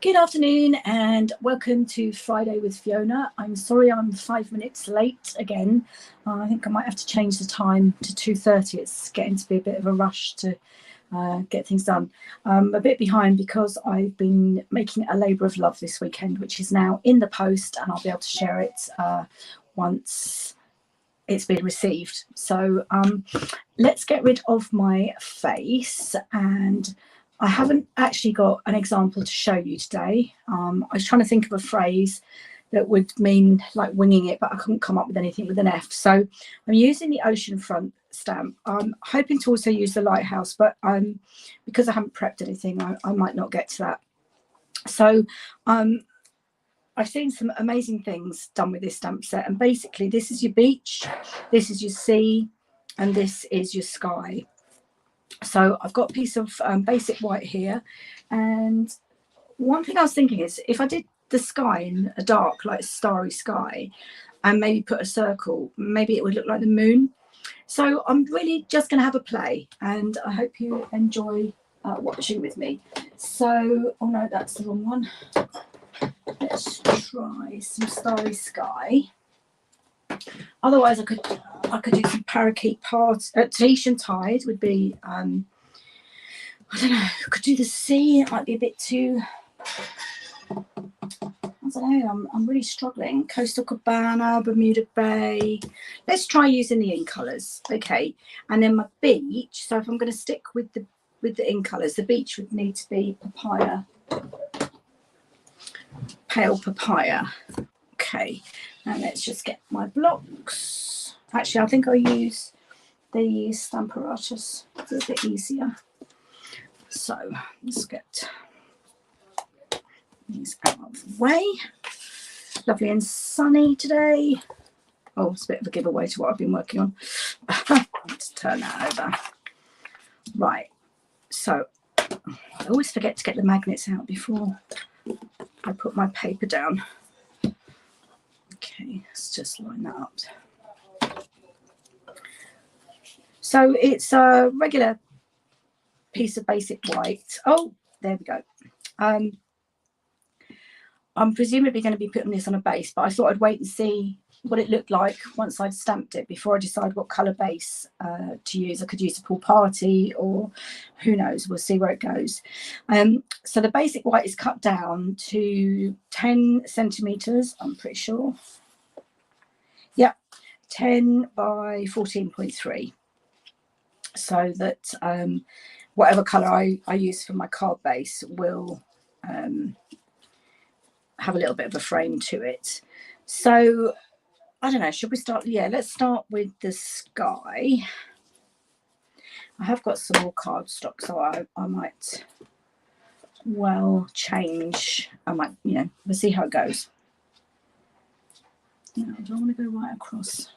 Good afternoon and welcome to Friday with Fiona. I'm sorry I'm 5 minutes late again. I think I might have to change the time to 2:30. It's getting to be a bit of a rush to get things done. I'm a bit behind because I've been making a labour of love this weekend, which is now in the post, and I'll be able to share it once it's been received. So let's get rid of my face, and I haven't actually got an example to show you today. I was trying to think of a phrase that would mean like winging it, but I couldn't come up with anything with an F. So I'm using the oceanfront stamp. I'm hoping to also use the Lighthouse, but because I haven't prepped anything, I might not get to that. So I've seen some amazing things done with this stamp set, and basically this is your beach, this is your sea, and this is your sky. So I've got a piece of basic white here, and one thing I was thinking is if I did the sky in a dark, like starry sky, and maybe put a circle, maybe it would look like the moon. So I'm really just going to have a play, and I hope you enjoy watching with me. So, oh no, that's the wrong one. Let's try some starry sky. Otherwise, I could do some parakeet parts. Tahitian tide would be, I don't know, I could do the sea. It might be a bit too, I don't know, I'm really struggling. Coastal Cabana, Bermuda Bay. Let's try using the in colours, okay. And then my beach, so if I'm going to stick with the in colours, the beach would need to be papaya, pale papaya. Okay, and let's just get my blocks. Actually, I think I'll use the Stamparatus. It's a bit easier. So let's get these out of the way. Lovely and sunny today. Oh, it's a bit of a giveaway to what I've been working on. Let's turn that over. Right, so I always forget to get the magnets out before I put my paper down. Okay, let's just line that up. So it's a regular piece of basic white. Oh, there we go. I'm presumably going to be putting this on a base, but I thought I'd wait and see what it looked like once I'd stamped it before I decide what colour base to use. I could use a pool party, or who knows, we'll see where it goes. So the basic white is cut down to 10 centimetres, I'm pretty sure. Yeah, 10 by 14.3. So that whatever colour I use for my card base will have a little bit of a frame to it. So I don't know, should we start? Yeah, let's start with the sky. I have got some more cardstock, so I might well change. I might, you know, we'll see how it goes. You know, do I want to go right across?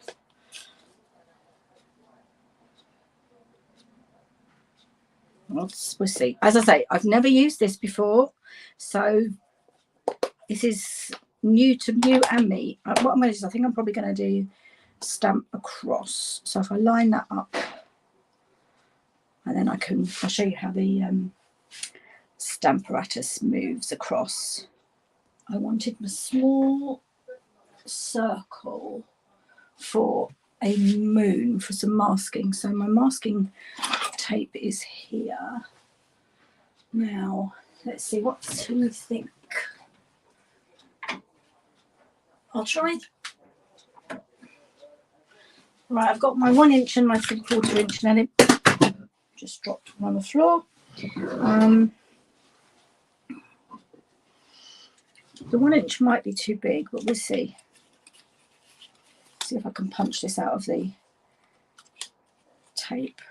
We'll see. As I say, I've never used this before, so this is new to you and me. What I'm going to do is I think I'm probably going to do stamp across. So if I line that up, and then I'll show you how the Stamparatus moves across. I wanted a small circle for a moon for some masking. So my masking tape is here. Now, let's see, what do we think? I'll try. Right, I've got my 1 inch and my 3/4 inch, and then it just dropped on the floor. The 1 inch might be too big, but we'll see. See if I can punch this out of the tape.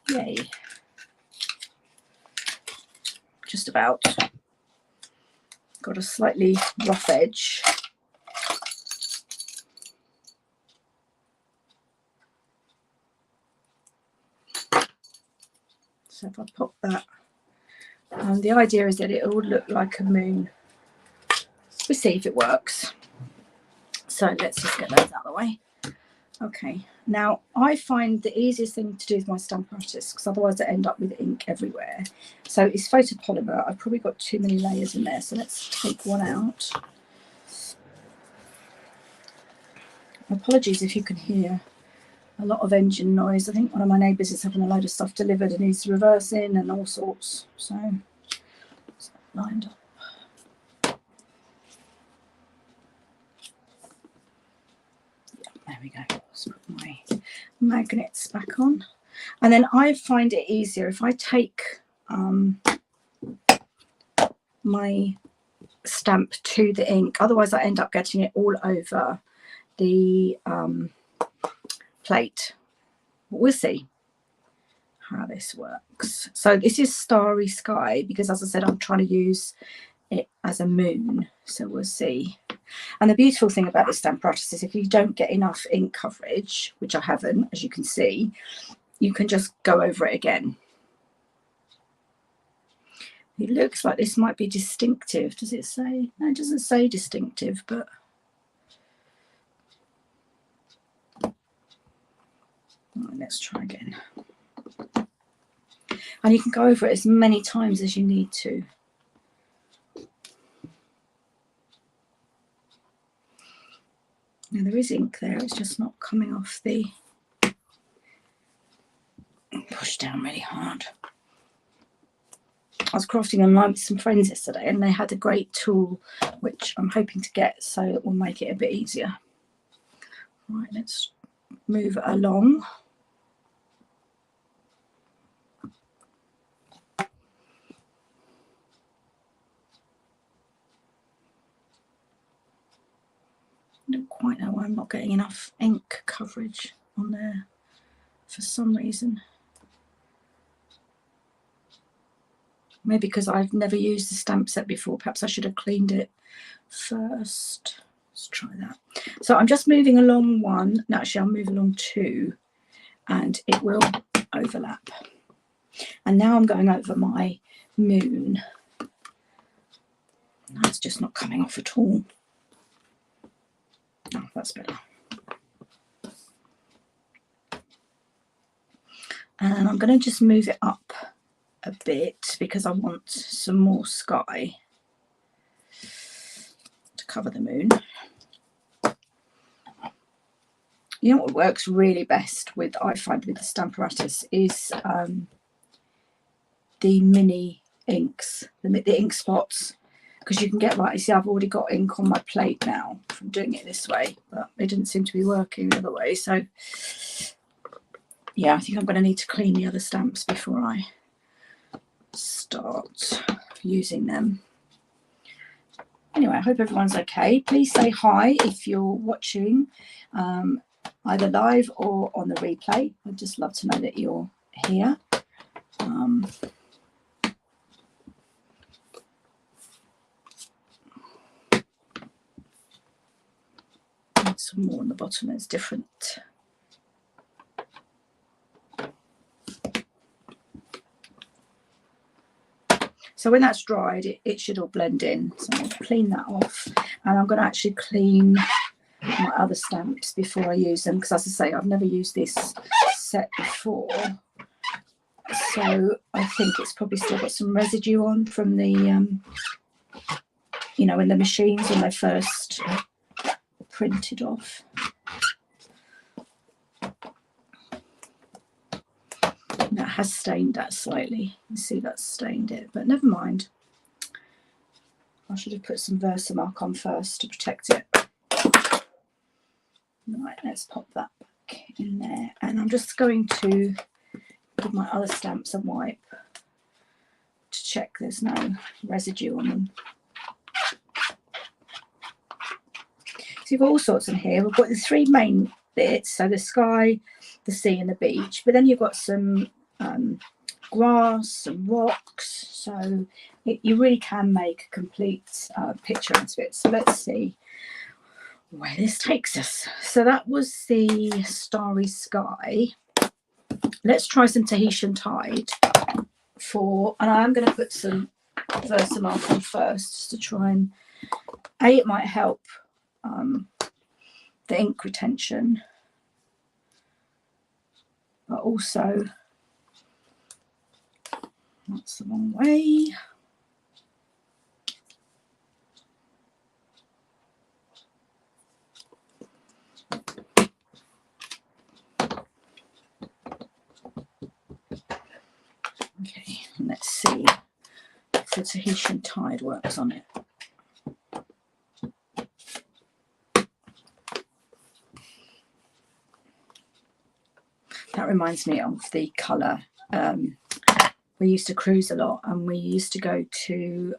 Yay. Just about. Got a slightly rough edge. So if I pop that, the idea is that it would look like a moon. We'll see if it works. So let's just get those out of the way. Okay, now I find the easiest thing to do with my stamp artist, because otherwise I end up with ink everywhere. So it's photopolymer. I've probably got too many layers in there, so let's take one out. Apologies if you can hear a lot of engine noise. I think one of my neighbours is having a load of stuff delivered and he's reversing and all sorts. So it's lined up. There we go. Let's put my magnets back on. And then I find it easier if I take my stamp to the ink. Otherwise I end up getting it all over the plate. We'll see how this works. So this is Starry Sky, because as I said, I'm trying to use it as a moon. So we'll see. And the beautiful thing about this stamp artist is if you don't get enough ink coverage, which I haven't, as you can see, you can just go over it again. It looks like this might be distinctive. Does it say? No, it doesn't say distinctive, but right, let's try again. And you can go over it as many times as you need to. Now there is ink there, it's just not coming off the, push down really hard. I was crafting online with some friends yesterday and they had a great tool which I'm hoping to get, so it will make it a bit easier. Right, let's move it along. I don't quite know why I'm not getting enough ink coverage on there for some reason. Maybe because I've never used the stamp set before. Perhaps I should have cleaned it first. Let's try that. So I'm just moving along one. No, actually I'll move along two and it will overlap. And now I'm going over my moon. No, it's just not coming off at all. Oh, that's better. And I'm going to just move it up a bit because I want some more sky to cover the moon. You know what works really best with, I find, with the stamp apparatus is the mini inks, the ink spots. Because you can get, like, you see, I've already got ink on my plate now from doing it this way, but it didn't seem to be working the other way. So, yeah, I think I'm going to need to clean the other stamps before I start using them. Anyway, I hope everyone's okay. Please say hi if you're watching either live or on the replay. I'd just love to know that you're here. Some more on the bottom that's different. So when that's dried, it should all blend in. So I'll clean that off, and I'm going to actually clean my other stamps before I use them, because as I say, I've never used this set before, so I think it's probably still got some residue on from the you know, in the machines when they first printed off. That has stained that slightly. You see that's stained it, but never mind. I should have put some Versamark on first to protect it. Right, let's pop that back in there, and I'm just going to give my other stamps a wipe to check there's no residue on them. So you've got all sorts in here. We've got the three main bits, so the sky, the sea and the beach, but then you've got some grass, some rocks, so you really can make a complete picture out of it. So let's see where this takes us. So that was the Starry Sky. Let's try some Tahitian Tide and I'm going to put some Versamark on first, just to try and, it might help the ink retention. but also that's the wrong way. Okay, let's see if the Tahitian tide works on it. That reminds me of the colour. We used to cruise a lot, and we used to go to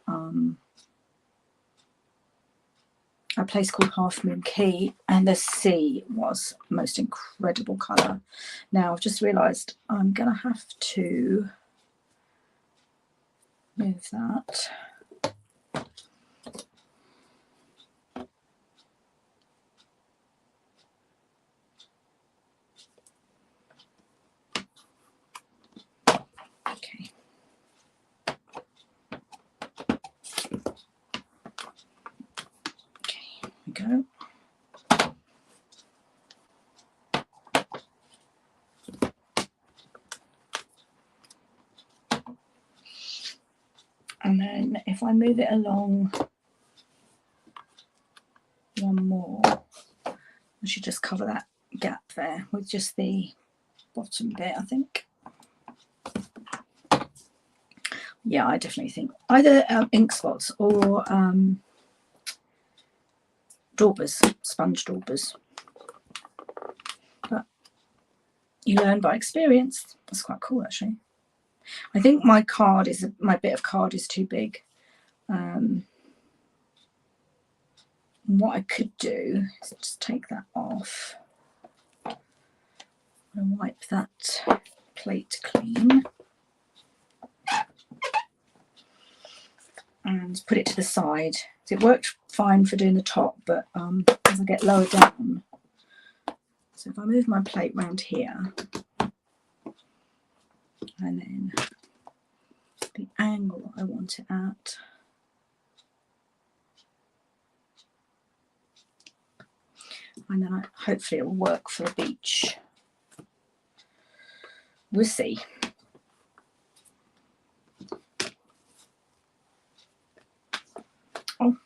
a place called Half Moon Cay, and the sea was the most incredible colour. Now I've just realised I'm going to have to move that. Okay. Okay, here we go. And then if I move it along one more, I should just cover that gap there with just the bottom bit, I think. Yeah, I definitely think either ink spots or daubers, sponge daubers. But you learn by experience. That's quite cool, actually. I think my bit of card is too big. What I could do is just take that off and wipe that plate clean and put it to the side. So it worked fine for doing the top, but as I get lower down, so if I move my plate round here and then the angle I want it at, and then hopefully it will work for a beach. We'll see. Oh,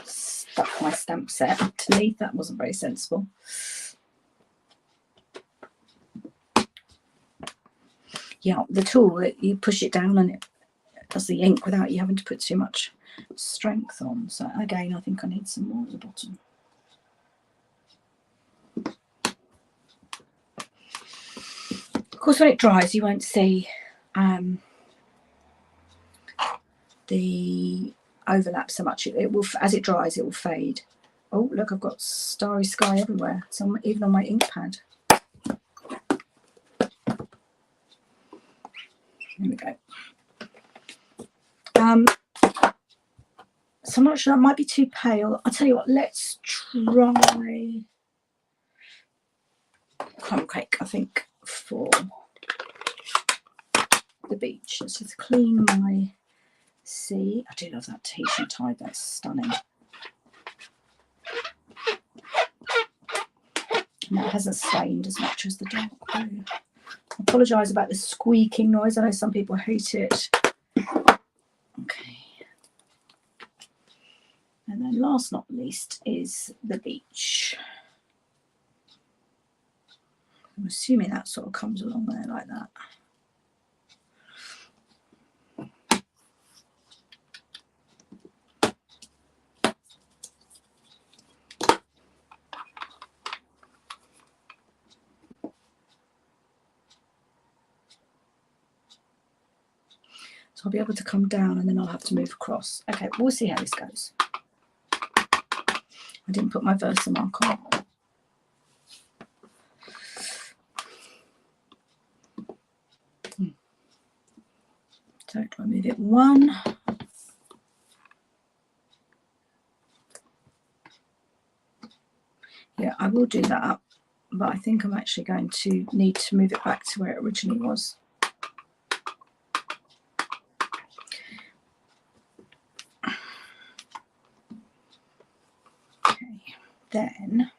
stuck my stamp set to leave. That wasn't very sensible. Yeah, the tool, you push it down and it does the ink without you having to put too much strength on. So again, I think I need some more at the bottom. Of course, when it dries, you won't see the overlap so much. It will, as it dries, it will fade. Oh, look, I've got starry sky everywhere. Some even on my ink pad. Here we go. So I'm not sure, that might be too pale. I'll tell you what, let's try crumb cake, I think, for the beach. Let's just clean my sea. I do love that Tahitian tide, that's stunning. And that hasn't stained as much as the dark blue. I apologise about the squeaking noise. I know some people hate it. Okay. And then last not least is the beach. I'm assuming that sort of comes along there like that. So I'll be able to come down and then I'll have to move across. Okay, we'll see how this goes. I didn't put my Versamark on. So do I move it one? Yeah, I will do that up, but I think I'm actually going to need to move it back to where it originally was. Okay, then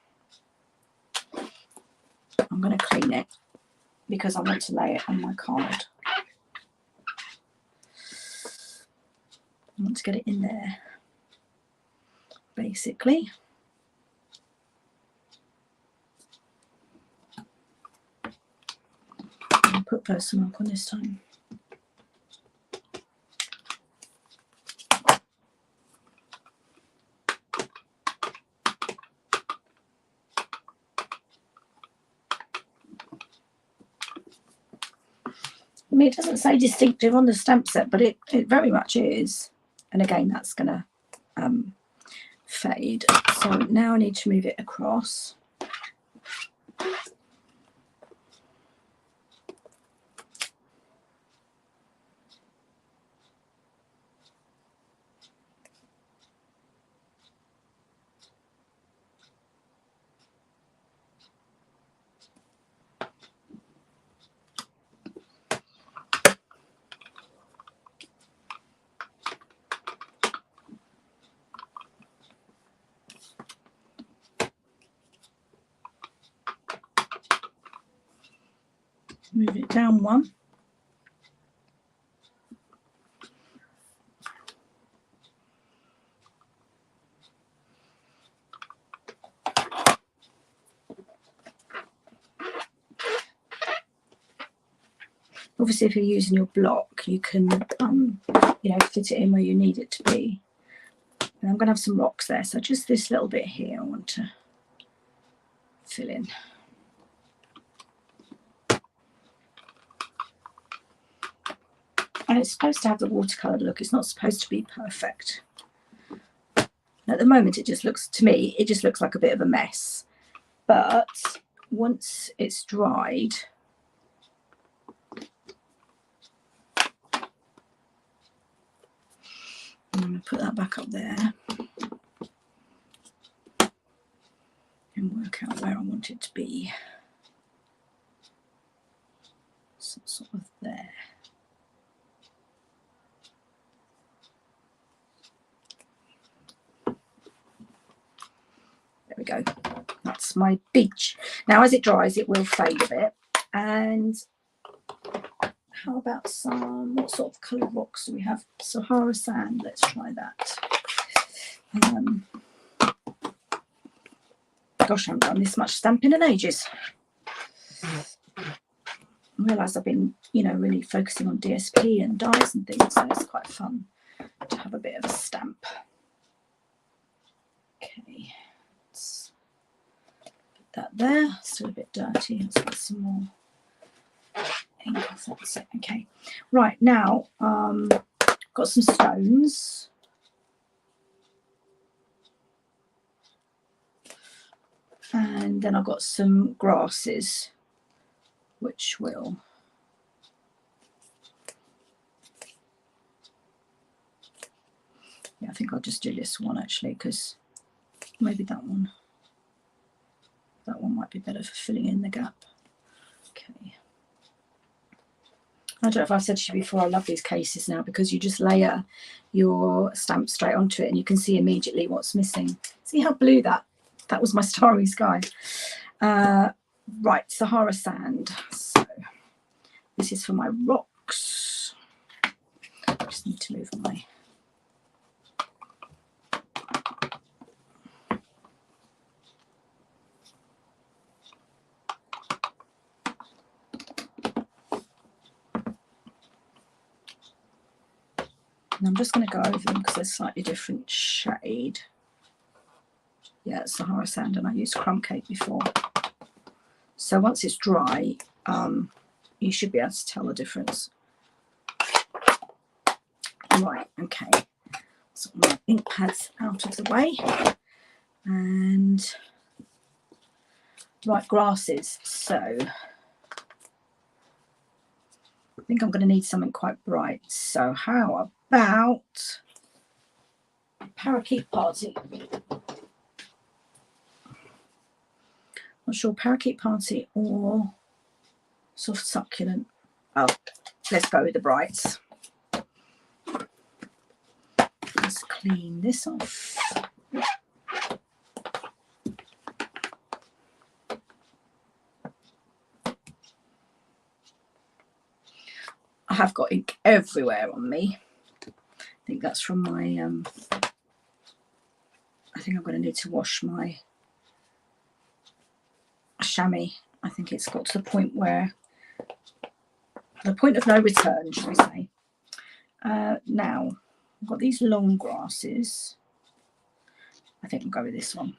I'm going to clean it because I want to lay it on my card. I want to get it in there, basically. I'll put person mark on this time. I mean, it doesn't say distinctive on the stamp set, but it very much is. And again, that's going to fade. So now I need to move it across. Move it down one. Obviously, if you're using your block, you can, you know, fit it in where you need it to be. And I'm going to have some rocks there, so just this little bit here I want to fill in. And it's supposed to have the watercolour look. It's not supposed to be perfect. At the moment, it just looks, to me, it just looks like a bit of a mess. But once it's dried, I'm going to put that back up there and work out where I want it to be. So sort of there. There we go. That's my beach. Now, as it dries, it will fade a bit. And how about some, what sort of coloured rocks do we have? Sahara sand. Let's try that. Gosh, I haven't done this much stamping in ages. I realise I've been, you know, really focusing on DSP and dies and things, so it's quite fun to have a bit of a stamp. Okay, let's put that there. Still a bit dirty. Let's get some more ink off. That's it. Okay, right now, got some stones. And then I've got some grasses, which will I think I'll just do this one actually, because maybe that one might be better for filling in the gap. Okay. I don't know if I've said to you before, I love these cases now because you just layer your stamp straight onto it and you can see immediately what's missing. See how blue that was my Starry Sky. Right, Sahara sand. So this is for my rocks. I just need to move my and I'm just going to go over them because they're slightly different shade. Yeah, it's Sahara sand, and I used crumb cake before. So once it's dry, you should be able to tell the difference. Right, okay. So my ink pad's out of the way. And right, grasses. So I think I'm going to need something quite bright. So how about Parakeet Party? Not sure, Parakeet Party or Soft Succulent. Oh, let's go with the brights. Let's clean this off. I have got ink everywhere on me. I think that's from my, I think I'm going to need to wash my chamois. I think it's got to the point where, the point of no return, shall we say. Now, I've got these long grasses. I think we'll go with this one.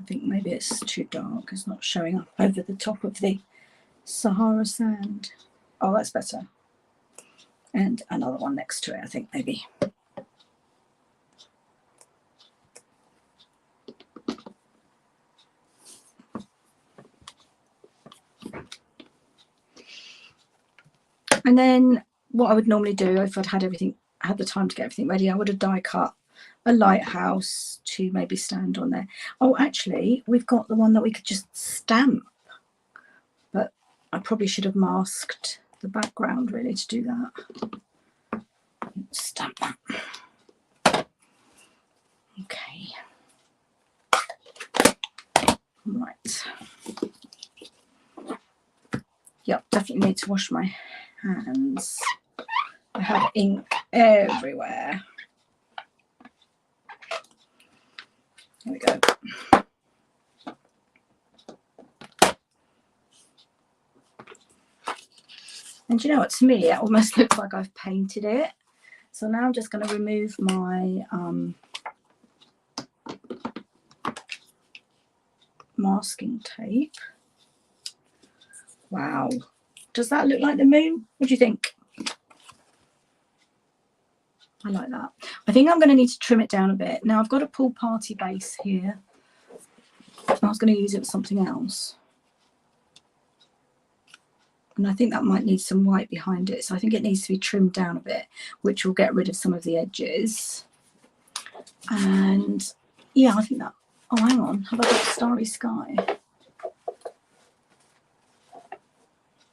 I think maybe it's too dark. It's not showing up over the top of the Sahara sand. Oh, that's better. And another one next to it, I think, maybe. And then what I would normally do, if I'd had the time to get everything ready, I would have die cut a lighthouse to maybe stand on there. Oh, actually, we've got the one that we could just stamp, but I probably should have masked the background really to do that. Stamp that. Okay. Right. Yep, definitely need to wash my hands. I have ink everywhere. There we go. And you know what, to me it almost looks like I've painted it. So now I'm just going to remove my masking tape. Wow, does that look like the moon? What do you think? I like that. I think I'm going to need to trim it down a bit. Now I've got a pool party base here. I was going to use it for something else. And I think that might need some white behind it. So I think it needs to be trimmed down a bit, which will get rid of some of the edges. And yeah, I think that, oh, hang on. Have I got Starry Sky?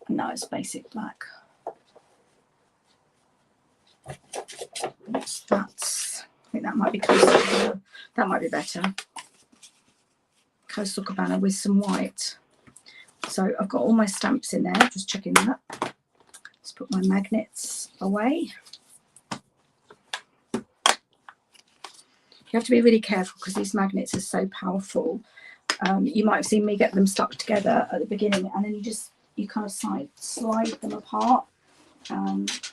No, it's basic black. That's, I think that might be Coastal Cabana. That might be better. Coastal Cabana with some white. So I've got all my stamps in there, just checking that. Let's put my magnets away. You have to be really careful because these magnets are so powerful. You might have seen me get them stuck together at the beginning, and then you kind of slide them apart.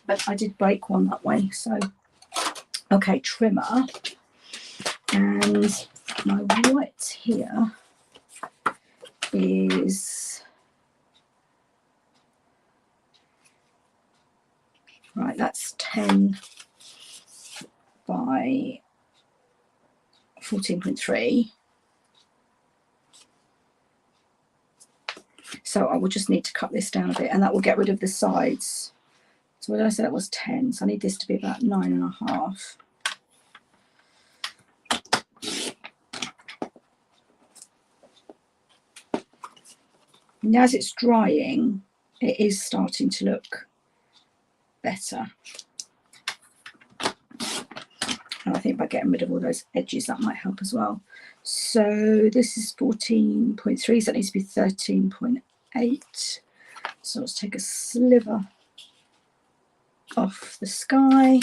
But I did break one that way. So, okay, trimmer. And my white here is, right, that's 10 by 14.3. So I will just need to cut this down a bit, and that will get rid of the sides. So what did I say? That was 10. So I need this to be about 9.5. Now as it's drying, it is starting to look better. And I think by getting rid of all those edges, that might help as well. So this is 14.3, so it needs to be 13.8. So let's take a sliver off the sky.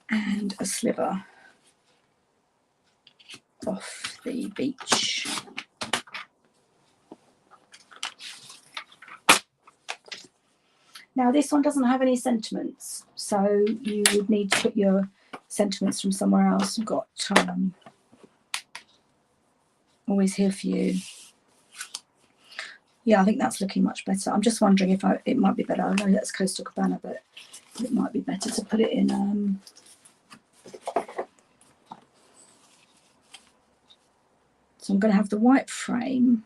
And a sliver off the beach. Now this one doesn't have any sentiments, so you would need to put your sentiments from somewhere else. You've got Always Here For You. Yeah, I think that's looking much better. I'm just wondering if it might be better. I know that's Coastal Cabana, but it might be better to put it in So I'm going to have the white frame,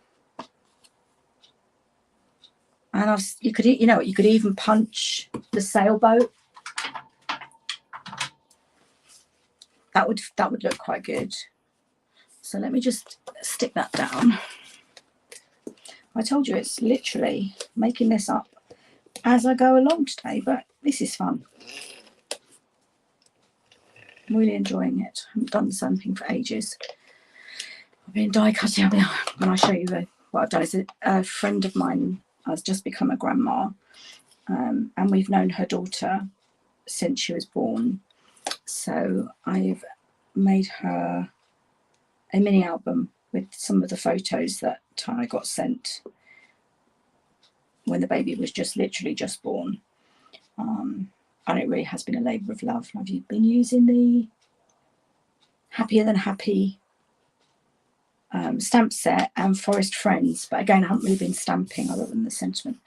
and you could even punch the sailboat. That would look quite good. So let me just stick that down. I told you it's literally making this up as I go along today, but this is fun. I'm really enjoying it. I haven't done stamping for ages. I've been die cutting. When I show you what I've done, is a friend of mine has just become a grandma, and we've known her daughter since she was born. So I've made her a mini album with some of the photos that I got sent when the baby was literally just born. And it really has been a labour of love. I've been using the Happier Than Happy stamp set and Forest Friends, but again I haven't really been stamping other than the sentiment.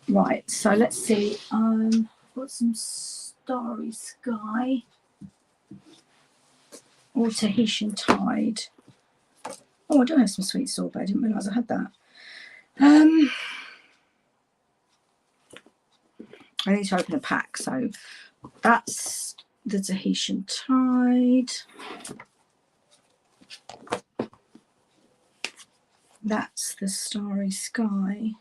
Right, so let's see. I've got some Starry Sky or Tahitian Tide. Oh, I do have some Sweet Sorbet. I didn't realise I had that. I need to open a pack. So that's the Tahitian Tide. That's the Starry Sky.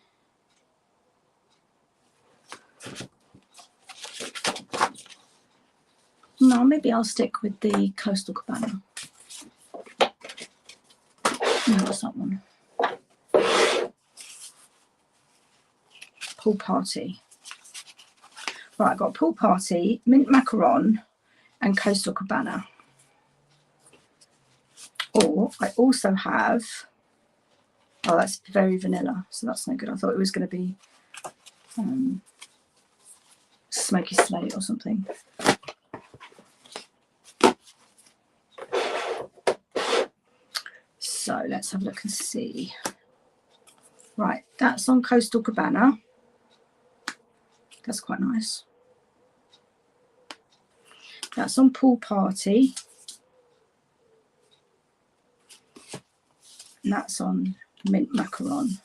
No, maybe I'll stick with the Coastal Cabana. No, that's that one. Pool Party. Right, I've got Pool Party, Mint Macaron, and Coastal Cabana. Or I also have, oh, that's very vanilla, so that's no good. I thought it was going to be Smoky Slate or something. So let's have a look and see. Right, that's on Coastal Cabana. That's quite nice. That's on Pool Party. And that's on Mint Macaron.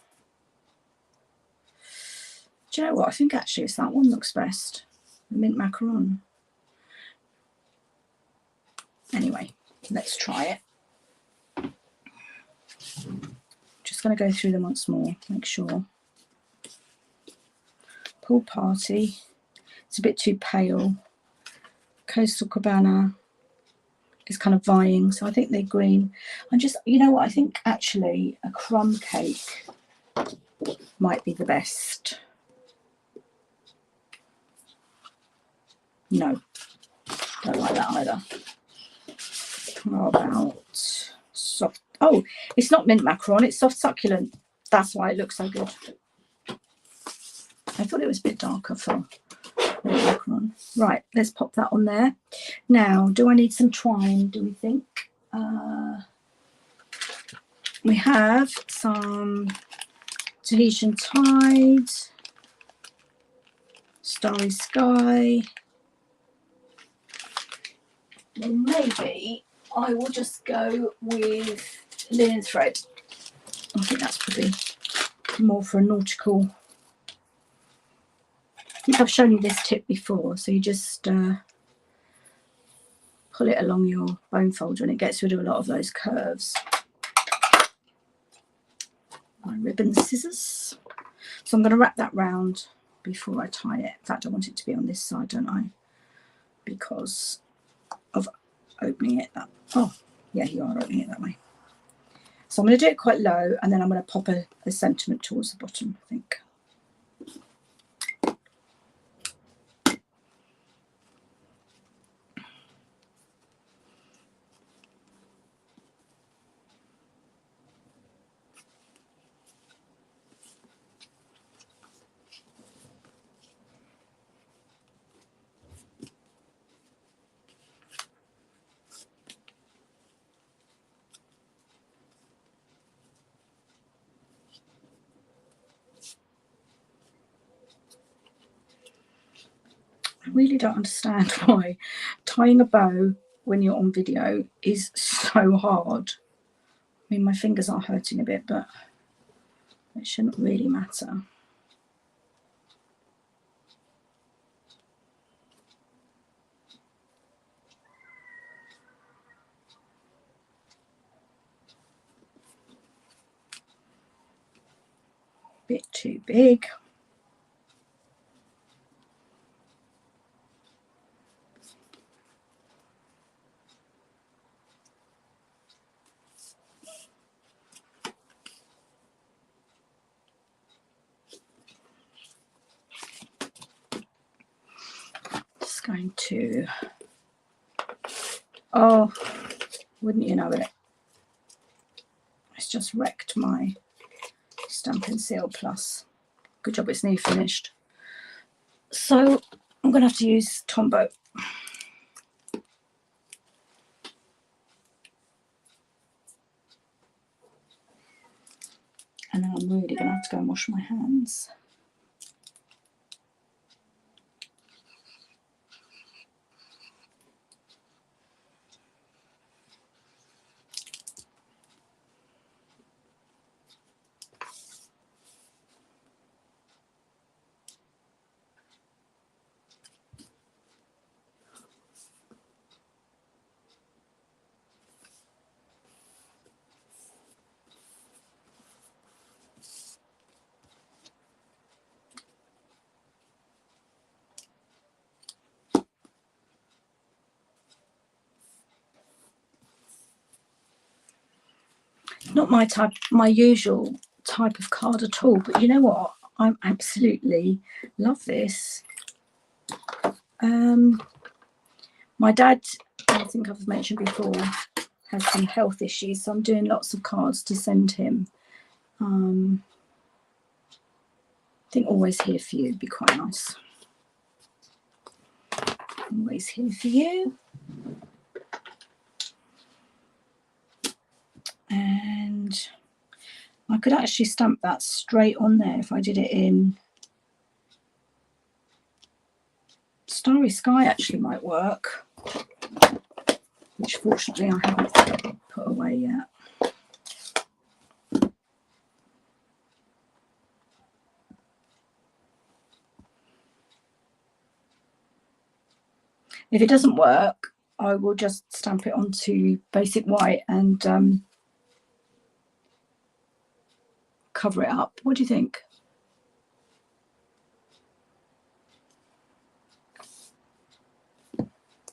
Do you know what? I think actually it's that one looks best. The Mint Macaron. Anyway, let's try it. Just going to go through them once more, make sure. Pool Party, it's a bit too pale. Coastal Cabana is kind of vying, so I think they're green. I'm just, you know what, I think actually a crumb cake might be the best. No, don't like that either. How about soft? Oh, it's not Mint Macaron, it's Soft Succulent. That's why it looks so good. I thought it was a bit darker for Mint Macaron. Right, let's pop that on there. Now, do I need some twine, do we think? We have some Tahitian Tide, Starry Sky. Well, maybe I will just go with linen thread. I think that's probably more for a nautical. I think I've shown you this tip before, so you just pull it along your bone folder and it gets rid of a lot of those curves. My ribbon scissors. So I'm going to wrap that round before I tie it. In fact, I want it to be on this side, don't I? Because of opening it that. Oh, yeah, you are opening it that way. So I'm going to do it quite low, and then I'm going to pop a sentiment towards the bottom, I think. I really don't understand why tying a bow when you're on video is so hard. mean, my fingers are hurting a bit, but it shouldn't really matter. Bit too big. Just going to, oh, wouldn't you know it, it's just wrecked my Stampin' Seal Plus. Good job it's nearly finished. So I'm going to have to use Tombow. And then I'm really going to have to go and wash my hands. Not my type, my usual type of card at all, but you know what? I absolutely love this. My dad, I think I've mentioned before, has some health issues, so I'm doing lots of cards to send him. I think Always Here For You would be quite nice. Always Here For You. And I could actually stamp that straight on there if I did it in Starry Sky, actually might work, which fortunately I haven't put away yet. If it doesn't work, I will just stamp it onto basic white and cover it up. What do you think?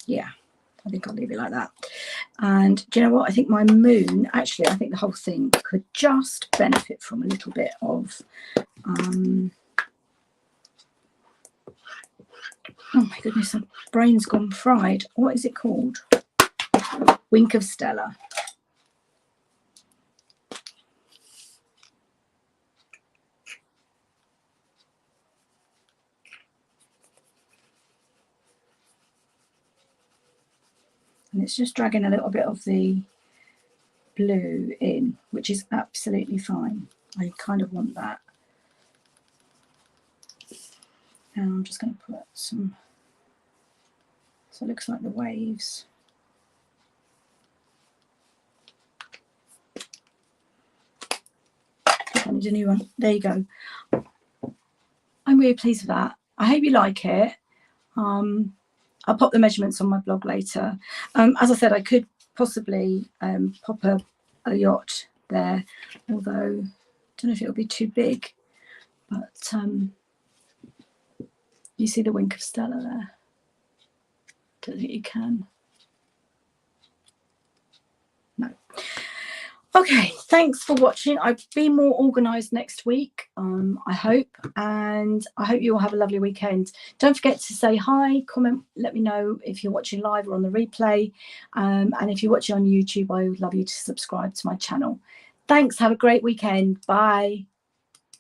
Yeah, I think I'll leave it like that. And do you know what? I think my moon, actually, I think the whole thing could just benefit from a little bit of, oh my goodness, my brain's gone fried. What is it called? Wink of Stella. And it's just dragging a little bit of the blue in, which is absolutely fine. I kind of want that. And I'm just going to put some, so it looks like the waves. I need a new one. There you go. I'm really pleased with that. I hope you like it. I'll pop the measurements on my blog later. As I said, I could possibly pop a yacht there, although I don't know if it'll be too big. But you see the Wink of Stella there? Don't think you can. No. Okay, thanks for watching. I'll be more organised next week, I hope, and I hope you all have a lovely weekend. Don't forget to say hi, comment, let me know if you're watching live or on the replay, and if you're watching on YouTube, I would love you to subscribe to my channel. Thanks, have a great weekend. Bye.